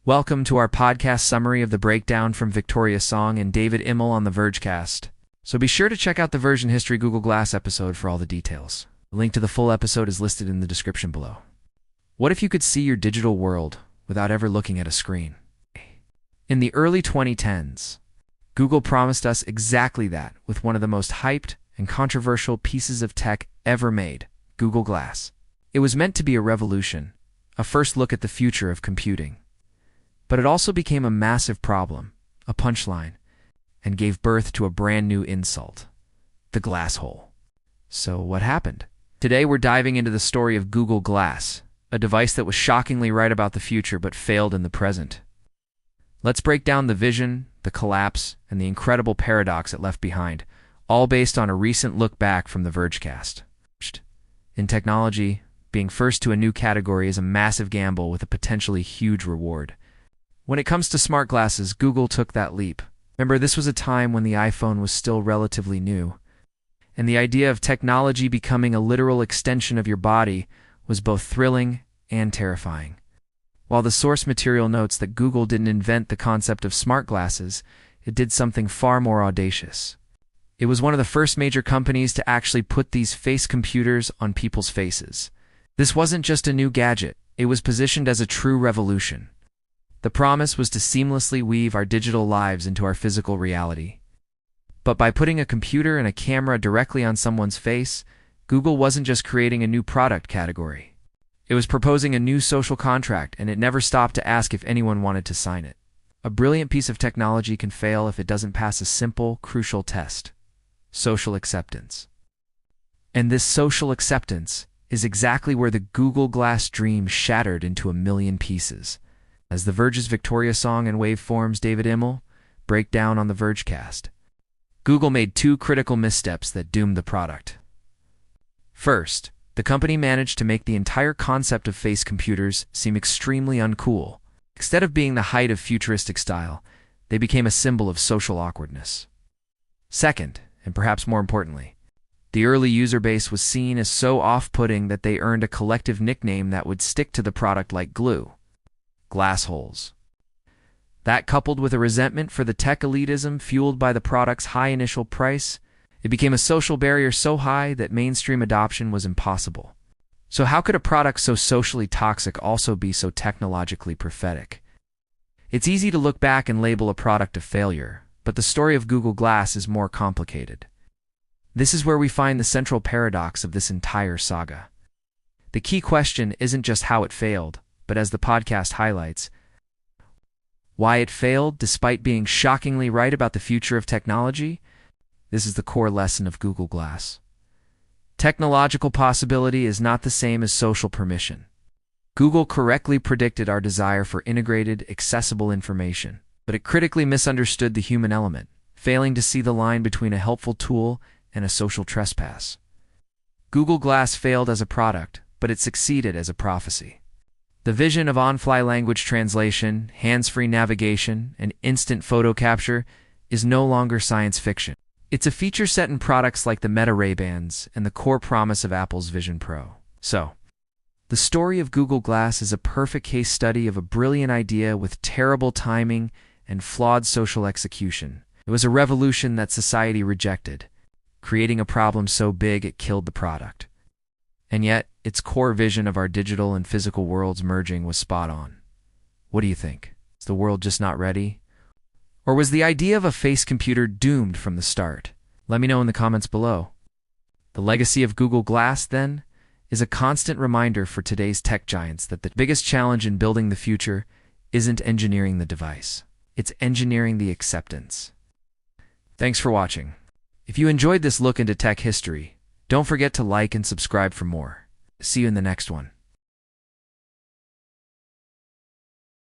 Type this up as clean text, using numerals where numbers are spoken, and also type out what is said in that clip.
Welcome to our podcast summary of the breakdown from Victoria Song and David Imel on the Vergecast. So be sure to check out the version history Google Glass episode for all the details. The link to the full episode is listed in the description below. What if you could see your digital world without ever looking at a screen? In the early 2010s, Google promised us exactly that with one of the most hyped and controversial pieces of tech ever made, Google Glass. It was meant to be a revolution, a first look at the future of computing. But it also became a massive problem, a punchline, and gave birth to a brand new insult, the Glasshole. So what happened? Today we're diving into the story of Google Glass, a device that was shockingly right about the future but failed in the present. Let's break down the vision, the collapse, and the incredible paradox it left behind, all based on a recent look back from the Vergecast. In technology, being first to a new category is a massive gamble with a potentially huge reward. When it comes to smart glasses, Google took that leap. Remember, this was a time when the iPhone was still relatively new, and the idea of technology becoming a literal extension of your body was both thrilling and terrifying. While the source material notes that Google didn't invent the concept of smart glasses, it did something far more audacious. It was one of the first major companies to actually put these face computers on people's faces. This wasn't just a new gadget, it was positioned as a true revolution. The promise was to seamlessly weave our digital lives into our physical reality. But by putting a computer and a camera directly on someone's face, Google wasn't just creating a new product category. It was proposing a new social contract, and it never stopped to ask if anyone wanted to sign it. A brilliant piece of technology can fail if it doesn't pass a simple, crucial test: social acceptance. And this social acceptance is exactly where the Google Glass dream shattered into a million pieces. As The Verge's Victoria Song and Waveform's David Imel break down on the Vergecast, Google made two critical missteps that doomed the product. First, the company managed to make the entire concept of face computers seem extremely uncool. Instead of being the height of futuristic style, they became a symbol of social awkwardness. Second, and perhaps more importantly, the early user base was seen as so off-putting that they earned a collective nickname that would stick to the product like glue: glassholes. That, coupled with a resentment for the tech elitism fueled by the product's high initial price, it became a social barrier so high that mainstream adoption was impossible. So how could a product so socially toxic also be so technologically prophetic? It's easy to look back and label a product a failure, but the story of Google Glass is more complicated. This is where we find the central paradox of this entire saga. The key question isn't just how it failed, but as the podcast highlights, why it failed despite being shockingly right about the future of technology. This is the core lesson of Google Glass. Technological possibility is not the same as social permission. Google correctly predicted our desire for integrated, accessible information, but it critically misunderstood the human element, failing to see the line between a helpful tool and a social trespass. Google Glass failed as a product, but it succeeded as a prophecy. The vision of on-fly language translation, hands-free navigation, and instant photo capture is no longer science fiction. It's a feature set in products like the Meta Ray-Bans and the core promise of Apple's Vision Pro. So, the story of Google Glass is a perfect case study of a brilliant idea with terrible timing and flawed social execution. It was a revolution that society rejected, creating a problem so big it killed the product. And yet, its core vision of our digital and physical worlds merging was spot on. What do you think? Is the world just not ready? Or was the idea of a face computer doomed from the start? Let me know in the comments below. The legacy of Google Glass, then, is a constant reminder for today's tech giants that the biggest challenge in building the future isn't engineering the device. It's engineering the acceptance. Thanks for watching. If you enjoyed this look into tech history, don't forget to like and subscribe for more. See you in the next one.